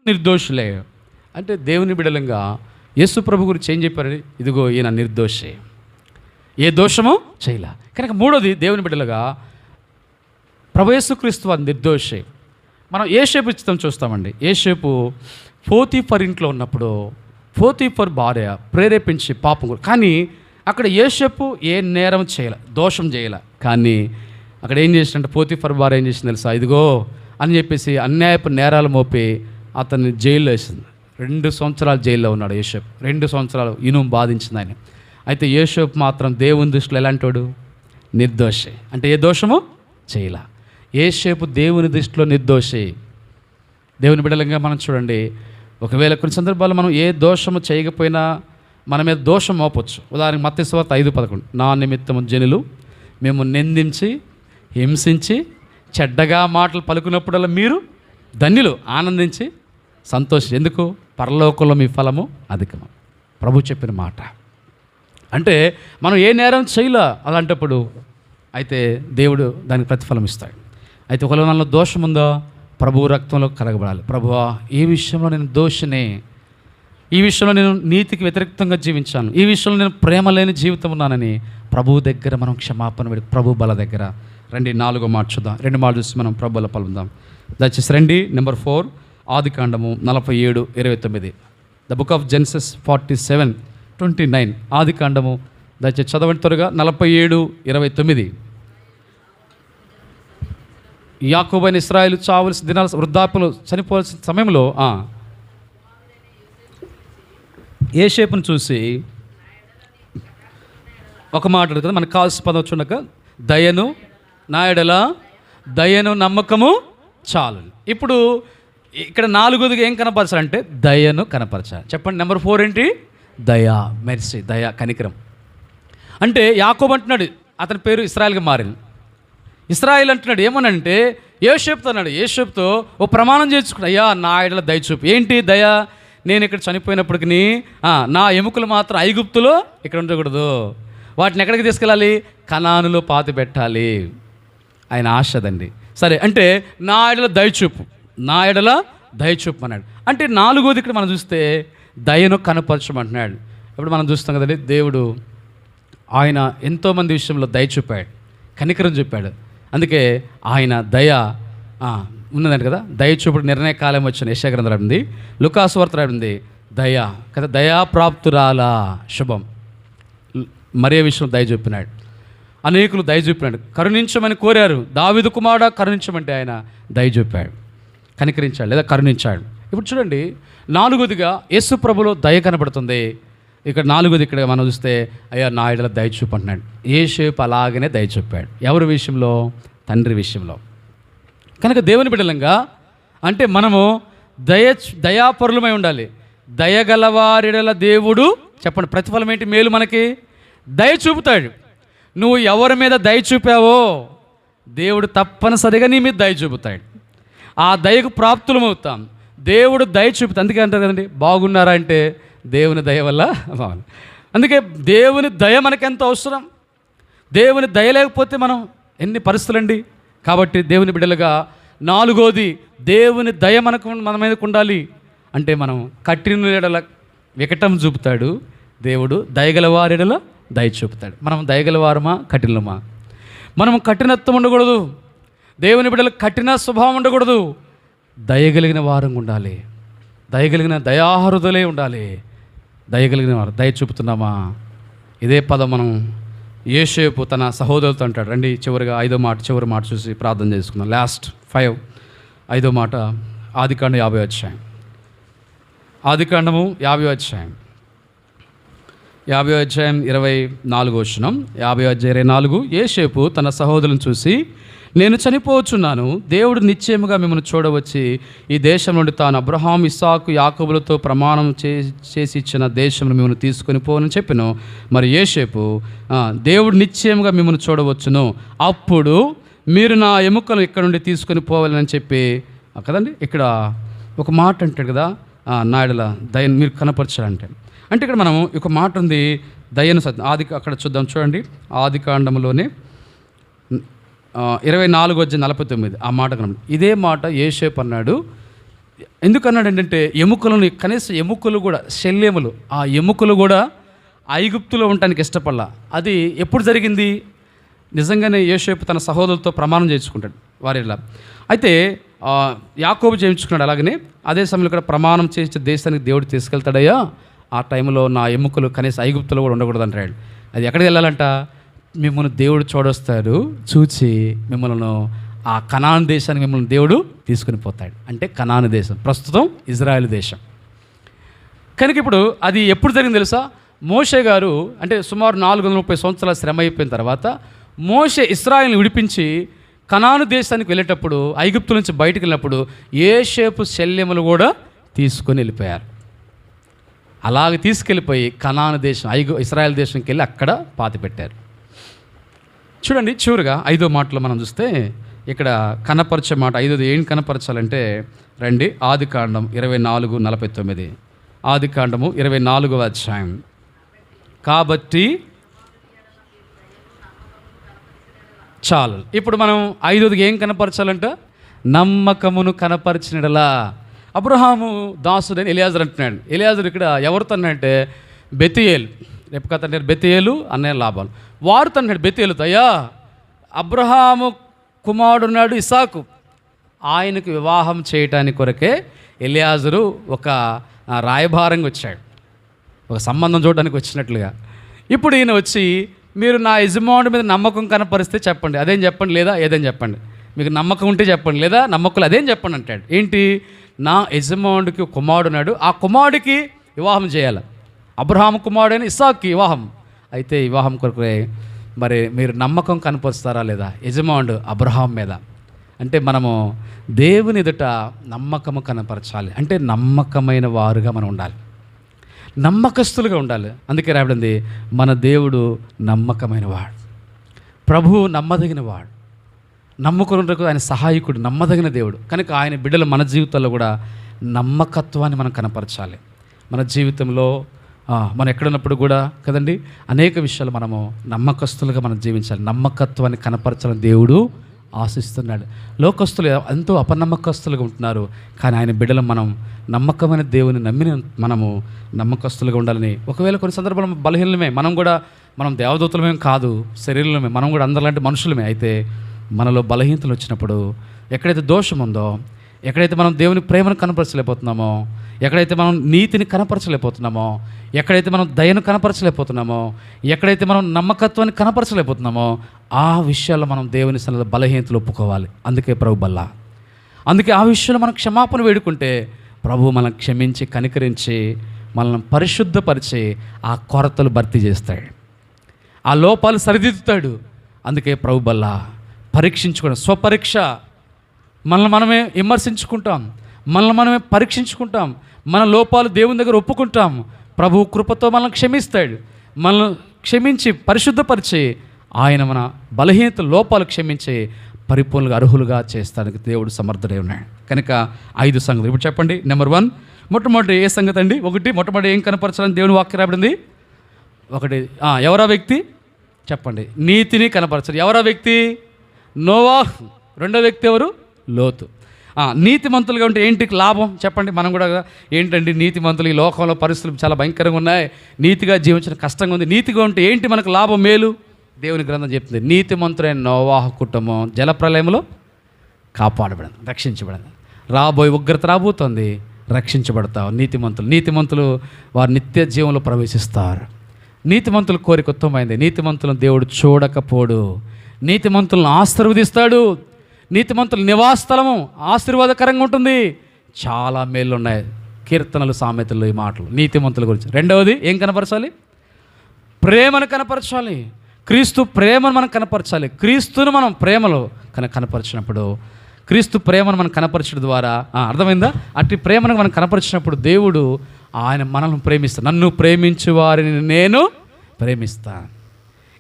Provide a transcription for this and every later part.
నిర్దోషులే. అంటే దేవుని బిడలంగా యేసు ప్రభు గురించి ఏం చెప్పారు? ఇదిగో ఈయన నిర్దోషే, ఏ దోషమో చేయలే. కనుక మూడోది దేవుని బిడ్డలుగా ప్రభు యేసుక్రీస్తు వారు నిర్దోషే. మనం యోసేపు చిత్రం చూస్తామండి. యోసేపు పోతీఫర్ ఇంట్లో ఉన్నప్పుడు పోతీఫర్ భార్య ప్రేరేపించి పాపం, కానీ అక్కడ యోసేపు ఏ నేరం చేయలే, దోషం చేయలే. కానీ అక్కడ ఏం చేసిందంటే పోతీఫర్ భార్య ఏం చేసింది తెలుసా? ఇదిగో అని చెప్పేసి అన్యాయపు నేరాలు మోపి అతన్ని జైల్లో వేసింది. 2 సంవత్సరాలు జైల్లో ఉన్నాడు యోసేపు. 2 సంవత్సరాలు ఇనుము బాధించింది ఆయన. అయితే యోసేపు మాత్రం దేవుని దృష్టిలో ఎలాంటోడు? నిర్దోషి. అంటే ఏ దోషమో చేయలా. యోసేపు దేవుని దృష్టిలో నిర్దోషి. దేవుని బిడ్డలంగా మనం చూడండి, ఒకవేళ కొన్ని సందర్భాల్లో మనం ఏ దోషము చేయకపోయినా మన మీద దోషం మోపొచ్చు. ఉదాహరణకు మత్తయి సువార్త 5:11, నా నిమిత్తము జనులు మేము నిందించి హింసించి చెడ్డగా మాటలు పలుకున్నప్పుడల్లా మీరు ధన్యులు, ఆనందించి సంతోషం, ఎందుకు? పరలోకంలో మీ ఫలము అధికము. ప్రభు చెప్పిన మాట. అంటే మనం ఏ నేరం చేయలే అలాంటప్పుడు అయితే దేవుడు దానికి ప్రతిఫలం ఇస్తాడు. అయితే ఒకవేళ మనలో దోషం ఉందో ప్రభువు రక్తంలో కడగబడాలి. ప్రభువా, ఈ విషయంలో నేను దోషినే, ఈ విషయంలో నేను నీతికి వ్యతిరేకంగా జీవించాను, ఈ విషయంలో నేను ప్రేమ లేని జీవితం ఉన్నానని ప్రభువు దగ్గర మనం క్షమాపణ పెట్టి ప్రభు బల దగ్గర రండి. 4వ మాట చూద్దాం. 2 మాటలు చూసి మనం ప్రభు బల పలుకుందాం. దయచేసి రండి. నెంబర్ 4 ఆదికాండము 47:29. The book of Genesis 47:29. ఆదికాండము దయచేసి చదవండి త్వరగా. 47:29. యాకోబు అయిన ఇశ్రాయేలు చావలసిన దినాల వృద్ధాప్యలో చనిపోవాల్సిన సమయంలో యోసేపును చూసి ఒక మాట కదా మనకు కావాల్సిన పదం చూడక, దయను నా ఎడల దయను నమ్మకము చాలు. ఇప్పుడు ఇక్కడ 4వదిగా ఏం కనపరచాలంటే దయను కనపరచాలి. చెప్పండి. నెంబర్ 4 ఏంటి? దయా, మెర్సీ, దయా, కనికరం. అంటే యాకోబు అంటున్నాడు, అతని పేరు ఇశ్రాయేల్గా మారింది. ఇశ్రాయేల్ అంటున్నాడు ఏమనంటే యోసేపుతో అన్నాడు, యోసేపుతో ఓ ప్రమాణం చేసుకున్నాడు, అయ్యా నా ఎడల దయ చూపు. ఏంటి దయ? నేను ఇక్కడ చనిపోయినప్పటికీ నా ఎముకలు మాత్రం ఐగుప్తులో ఇక్కడ ఉండకూడదు, వాటిని ఎక్కడికి తీసుకెళ్ళాలి? కనానులో పాతి పెట్టాలి. ఆయన ఆశదండి. సరే, అంటే నా ఎడల దయచూపు, నా ఎడల దయచూపు అన్నాడు. అంటే 4వది ఇక్కడ మనం చూస్తే దయను కనపరచమంటున్నాడు. ఇప్పుడు మనం చూస్తాం కదండి, దేవుడు ఆయన ఎంతోమంది విషయంలో దయ చూపాడు, కనికరం చూపాడు. అందుకే ఆయన దయ ఉన్నదంట కదా. దయ చూపుడు నిర్ణయ కాలం వచ్చిన యెషయా గ్రంథం రాబడింది, లూకాసు వార్త రాబడింది, దయ కదా, దయాప్రాప్తురాల శుభం. మరియ విషయంలో దయ చూపినాడు, అనేకులు దయ చూపినాడు, కరుణించమని కోరారు. దావీదు కుమారుడా కరుణించమంటే ఆయన దయ చూపాడు, కనికరించాడు లేదా కరుణించాడు. ఇప్పుడు చూడండి, 4వదిగా యేసు ప్రభులో దయ కనబడుతుంది. ఇక్కడ 4వది ఇక్కడ మనం చూస్తే అయ్యా నా ఎడల దయ చూపు అంటున్నాడు. యోసేపు అలాగనే దయ చూపాడు. ఎవరి విషయంలో? తండ్రి విషయంలో. కనుక దేవుని బిడ్డలంగా అంటే మనము దయాపరులమై ఉండాలి. దయగలవారిడల దేవుడు చెప్పండి ప్రతిఫలం ఏంటి? మేలు మనకి దయ చూపుతాడు. నువ్వు ఎవరి మీద దయ చూపావో దేవుడు తప్పనిసరిగా నీ మీద దయ చూపుతాడు. ఆ దయకు ప్రాప్తులమవుతాం. దేవుడు దయ చూపుతా. అందుకే అంటారు కదండి, బాగున్నారా అంటే దేవుని దయ వల్ల బాగుంది. అందుకే దేవుని దయ మనకెంత అవసరం. దేవుని దయ లేకపోతే మనం ఎన్ని పరిస్థితులండి. కాబట్టి దేవుని బిడ్డలుగా 4వది దేవుని దయ మన మీదకు ఉండాలి. అంటే మనం కఠిన ఎడల వికటం చూపుతాడు దేవుడు, దయగలవారెడల దయ చూపుతాడు. మనం దయగలవారమా కఠినమా? మనం కఠినత్వం ఉండకూడదు. దేవుని బిడ్డలకు కఠిన స్వభావం ఉండకూడదు. దయగలిగిన వారంగా ఉండాలి. దయగలిగిన దయాహృదలే ఉండాలి. దయగలిగిన వారు దయ చూపుతున్నామా? ఇదే పదం మనం యోసేపు తన సహోదరులతో అంటాడు. రండి చివరిగా 5వ మాట, చివరి మాట చూసి ప్రార్థన చేసుకుందాం. లాస్ట్ 5వ మాట ఆదికాండం 50వ అధ్యాయం. ఆదికాండము 50వ అధ్యాయం 24వ వచనం. 50వ అధ్యాయం 24. యోసేపు తన సహోదరులను చూసి, నేను చనిపోవచ్చున్నాను, దేవుడు నిశ్చయముగా మిమ్మల్ని చూడవచ్చి ఈ దేశం నుండి తాను అబ్రహాం, ఇస్సాకు, యాకోబులతో ప్రమాణం చేసి ఇచ్చిన దేశంలో మిమ్మల్ని తీసుకొని పోనని చెప్పాను. మరి యోసేపు దేవుడు నిశ్చయముగా మిమ్మల్ని చూడవచ్చును, అప్పుడు మీరు నా ఎముకలు ఇక్కడ నుండి తీసుకొని పోవాలని చెప్పి కదండి. ఇక్కడ ఒక మాట అంటాడు కదా, నా ఎడల దయను మీరు కనపరచాలంటే. అంటే ఇక్కడ మనం ఒక మాట ఉంది, దయను అక్కడ చూద్దాం చూడండి. ఆదికాండంలోనే 24:49 ఆ మాట కనబడి. ఇదే మాట యోసేపు అన్నాడు, ఎందుకన్నాడు ఏంటంటే ఎముకలను, కనీసం ఎముకలు కూడా, శల్యములు, ఆ ఎముకలు కూడా ఐగుప్తులో ఉండటానికి ఇష్టపడలా. అది ఎప్పుడు జరిగింది? నిజంగానే యోసేపు తన సహోదరులతో ప్రమాణం చేయించుకుంటాడు వారిలా. అయితే యాకోబు చేయించుకున్నాడు. అలాగనే అదే సమయంలో కూడా ప్రమాణం చేసే దేశానికి దేవుడు తీసుకెళ్తాడయ్యా, ఆ టైంలో నా ఎముకలు కనీసం ఐగుప్తులో కూడా ఉండకూడదు అంటాడు. అది ఎక్కడికి వెళ్ళాలంట? మిమ్మల్ని దేవుడు చూడొస్తాడు, చూచి మిమ్మల్ని ఆ కనాను దేశానికి మిమ్మల్ని దేవుడు తీసుకుని పోతాడు. అంటే కనాను దేశం ప్రస్తుతం ఇజ్రాయెల్ దేశం. కనుక ఇప్పుడు అది ఎప్పుడు జరిగింది తెలుసా? మోషే గారు అంటే సుమారు 430 సంవత్సరాల శ్రమ అయిపోయిన తర్వాత మోషే ఇశ్రాయేలుని విడిపించి కనాను దేశానికి వెళ్ళేటప్పుడు, ఐగుప్తు నుంచి బయటకు వెళ్ళినప్పుడు యోసేపు శల్యములు కూడా తీసుకొని వెళ్ళిపోయారు. అలాగే తీసుకెళ్ళిపోయి కనాను దేశం, ఇశ్రాయేల్ దేశంకి వెళ్ళి అక్కడ పాతిపెట్టారు. చూడండి, చివరిగా 5వ మాటలో మనం చూస్తే ఇక్కడ కనపరిచే మాట 5ది ఏం కనపరచాలంటే రండి, ఆదికాండం 24:49. ఆదికాండము 24వ అధ్యాయం. కాబట్టి చాలు. ఇప్పుడు మనం 5వదికి ఏం కనపరచాలంట? నమ్మకమును కనపరిచినలా. అబ్రహాము దాసుడని ఎలియాజరు అంటున్నాడు. ఎలియాజరు ఇక్కడ ఎవరితో అన్నాడంటే బెతియేలు, రేపు కథ అంటే బెతియేలు అన్నయ్య లాభాలు వారితో అన్నాడు. బెతియేలుతో, అయ్యా అబ్రహాము కుమారుడున్నాడు ఇస్సాకు, ఆయనకు వివాహం చేయటానికి కొరకే ఎలియాజరు ఒక రాయబారంగా వచ్చాడు, ఒక సంబంధం చూడడానికి వచ్చినట్లుగా. ఇప్పుడు ఈయన వచ్చి మీరు నా యజమానుడి మీద నమ్మకం కనపరిస్తే చెప్పండి, అదేం చెప్పండి, లేదా ఏదేం చెప్పండి, మీకు నమ్మకం ఉంటే చెప్పండి, లేదా నమ్మకం అదేం చెప్పండి అంటాడు. ఏంటి? నా యజమానుడికి కుమారుడున్నాడు, ఆ కుమారుడికి వివాహం చేయాలి. అబ్రహాము కుమారుడైన ఇస్సాకుకి వివాహం. అయితే వివాహం కొరకు మరి మీరు నమ్మకం కనపరుస్తారా లేదా యజమానుడు అబ్రహాం మీద? అంటే మనము దేవుని ఎదుట నమ్మకము కనపరచాలి. అంటే నమ్మకమైన వారుగా మనం ఉండాలి, నమ్మకస్తులుగా ఉండాలి. అందుకే రాబడింది, మన దేవుడు నమ్మకమైన వాడు, ప్రభువు నమ్మదగిన వాడు, నమ్ముకున్నకు ఆయన సహాయకుడు, నమ్మదగిన దేవుడు. కనుక ఆయన బిడ్డలు మన జీవితాల్లో కూడా నమ్మకత్వాన్ని మనం కనపరచాలి. మన జీవితంలో మనం ఎక్కడున్నప్పుడు కూడా కదండి, అనేక విషయాలు మనము నమ్మకస్తులుగా మనం జీవించాలి. నమ్మకత్వాన్ని కనపరచాలని దేవుడు ఆశిస్తున్నాడు. లోకస్తులు ఎంతో అపనమ్మకస్తులుగా ఉంటున్నారు, కానీ ఆయన బిడ్డలు మనం నమ్మకమైన దేవుని నమ్మిన మనము నమ్మకస్తులుగా ఉండాలని. ఒకవేళ కొన్ని సందర్భాలు బలహీనమే, మనం దేవదూతలమేం కాదు, శరీరమే, మనం కూడా అందరిలాంటి మనుషులమే. అయితే మనలో బలహీనతలు వచ్చినప్పుడు, ఎక్కడైతే దోషం ఉందో, ఎక్కడైతే మనం దేవుని ప్రేమను కనపరచలేకపోతున్నామో, ఎక్కడైతే మనం నీతిని కనపరచలేకపోతున్నామో, ఎక్కడైతే మనం దయను కనపరచలేకపోతున్నామో, ఎక్కడైతే మనం నమ్మకత్వాన్ని కనపరచలేకపోతున్నామో, ఆ విషయాల్లో మనం దేవుని సన్నిధిలో బలహీనతలు ఒప్పుకోవాలి. అందుకే ప్రభు బల్ల. అందుకే ఆ విషయంలో మనం క్షమాపణ వేడుకుంటే ప్రభు మనం క్షమించి కనికరించి మనల్ని పరిశుద్ధపరిచి ఆ కొరతలు భర్తీ చేస్తాడు, ఆ లోపాలు సరిదిద్దుతాడు. అందుకే ప్రభు బల్ల. పరీక్షించుకోవడం, స్వపరీక్ష. మనల్ని మనమే విమర్శించుకుంటాం, మనల్ని మనమే పరీక్షించుకుంటాం, మన లోపాలు దేవుని దగ్గర ఒప్పుకుంటాం. ప్రభు కృపతో మనల్ని క్షమిస్తాడు. మనల్ని క్షమించి పరిశుద్ధపరిచి ఆయన మన బలహీనత లోపాలు క్షమించి పరిపూర్ణంగా అర్హులుగా చేస్తానికి దేవుడు సమర్థుడై ఉన్నాడు. కనుక 5 సంగతులు ఇప్పుడు చెప్పండి. నెంబర్ 1, మొట్టమొదటి ఏ సంగతి అండి? మొట్టమొదటి ఏం కనపరచాలని దేవుని వాక్యం రాబడింది? ఒకటి, ఎవరా వ్యక్తి చెప్పండి? నీతిని కనపరచాలి. ఎవరా వ్యక్తి? నోవాహు. రెండో వ్యక్తి ఎవరు? లోతు. నీతిమంతులుగా ఉంటే ఏంటి లాభం చెప్పండి? మనం కూడా ఏంటండి నీతిమంతులు, ఈ లోకంలో పరిస్థితులు చాలా భయంకరంగా ఉన్నాయి, నీతిగా జీవించడం కష్టంగా ఉంది. నీతిగా ఉంటే ఏంటి మనకు లాభం, మేలు? దేవుని గ్రంథం చెప్తుంది, నీతిమంతులైన నోవాహు కుటుంబం జలప్రలయంలో కాపాడబడింది, రక్షించబడింది. రాబోయే ఉగ్రత రాబోతుంది, రక్షించబడతావు. నీతిమంతులు వారు నిత్య జీవంలో ప్రవేశిస్తారు. నీతిమంతుల కోరిక ఉత్తమమైంది. నీతిమంతులను దేవుడు చూడకపోడు, నీతిమంతులను ఆశీర్వదిస్తాడు. నీతిమంతుల నివాసస్థలము ఆశీర్వాదకరంగా ఉంటుంది. చాలా మేళ్ళు ఉన్నాయి కీర్తనలు, సామెతలు, ఈ మాటలు నీతిమంతుల గురించి. రెండవది ఏం కనపరచాలి? ప్రేమను కనపరచాలి. క్రీస్తు ప్రేమను మనం కనపరచాలి. క్రీస్తును మనం ప్రేమలో కనపరిచినప్పుడు, క్రీస్తు ప్రేమను మనం కనపరచడం ద్వారా అర్థమైందా? అట్టి ప్రేమను మనం కనపరిచినప్పుడు దేవుడు ఆయన మనల్ని ప్రేమిస్తాడు. నన్ను ప్రేమించు వారిని నేను ప్రేమిస్తాను.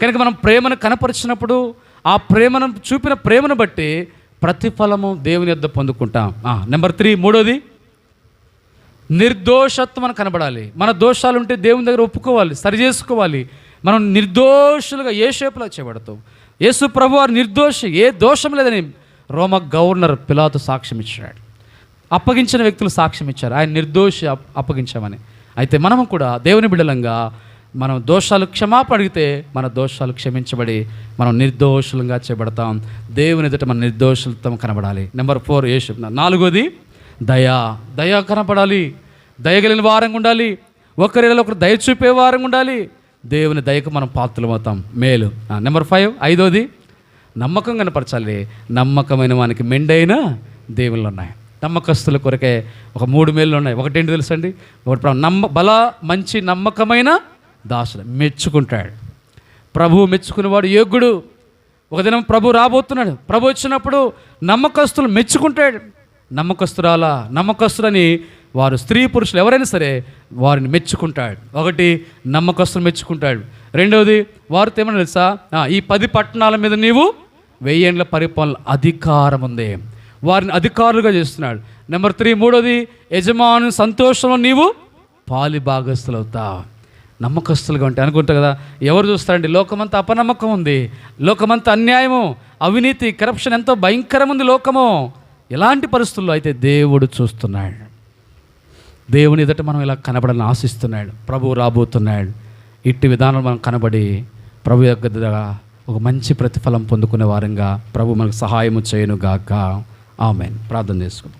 కనుక మనం ప్రేమను కనపరిచినప్పుడు ఆ ప్రేమను చూపిన ప్రేమను బట్టి ప్రతిఫలము దేవుని యొద్ద పొందుకుంటాం. నెంబర్ 3, మూడోది నిర్దోషత్వం మనకు కనబడాలి. మన దోషాలు ఉంటే దేవుని దగ్గర ఒప్పుకోవాలి, సరి చేసుకోవాలి. మనం నిర్దోషులుగా యేసేపులా చేయబడతాం. యేసు ప్రభు వారు నిర్దోషి, ఏ దోషం లేదని రోమ గవర్నర్ పిలాతు సాక్ష్యం ఇచ్చాడు. అప్పగించిన వ్యక్తులు సాక్ష్యం ఇచ్చారు, ఆయన నిర్దోషి అప్పగించామని. అయితే మనము కూడా దేవుని బిడ్డలంగా మనం దోషాలు క్షమాపణ అడిగితే మన దోషాలు క్షమించబడి మనం నిర్దోషులంగా చేయబడతాం. దేవుని ఎదుట మన నిర్దోషులతో కనబడాలి. నెంబర్ 4 4వది దయ కనపడాలి. దయగలిగిన వారంగా ఉండాలి. ఒకరిలో ఒకరు దయ చూపే వారంగా ఉండాలి. దేవుని దయకు మనం పాత్రలమవుతాం. మేలు. నెంబర్ 5 నమ్మకం కనపరచాలి. నమ్మకమైన వానికి మెండైన దేవుళ్ళు ఉన్నాయి. నమ్మకస్తుల కొరకే ఒక 3 మేలు ఉన్నాయి. ఒకటేంటి తెలుసండి? ఒకటి మంచి నమ్మకమైన దాసుడు మెచ్చుకుంటాడు. ప్రభువు మెచ్చుకునేవాడు యోగ్యుడు. ఒక దినం ప్రభు రాబోతున్నాడు. ప్రభు వచ్చినప్పుడు నమ్మకస్తులు మెచ్చుకుంటాడు. నమ్మకస్తుడని వారు స్త్రీ పురుషులు ఎవరైనా సరే వారిని మెచ్చుకుంటాడు. ఒకటి నమ్మకస్తులు మెచ్చుకుంటాడు. రెండవది వారితో ఏమన్నా తెలుసా? ఈ 10 పట్టణాల మీద నీవు 1000 ఏండ్ల పరిపాలన అధికారం ఉంది. వారిని అధికారులుగా చేస్తున్నాడు. నెంబర్ 3 మూడోది యజమాను సంతోషంలో నీవు పాలి భాగస్తులవుతావు. నమ్మకస్తులుగా ఉంటే అనుకుంటా కదా, ఎవరు చూస్తారండి? లోకమంతా అపనమ్మకం ఉంది, లోకమంతా అన్యాయము, అవినీతి, కరప్షన్ ఎంతో భయంకరం ఉంది లోకము. ఎలాంటి పరిస్థితుల్లో అయితే దేవుడు చూస్తున్నాడు. దేవుని ఎదుట మనం ఇలా కనబడాలని ఆశిస్తున్నాడు. ప్రభువు రాబోతున్నాడు. ఇట్టి విధానం మనం కనబడి ప్రభు దగ్గర ఒక మంచి ప్రతిఫలం పొందుకునే వారంగా ప్రభు మనకు సహాయము చేయను గాక. ఆమేన్. ప్రార్థన చేసుకుందాం.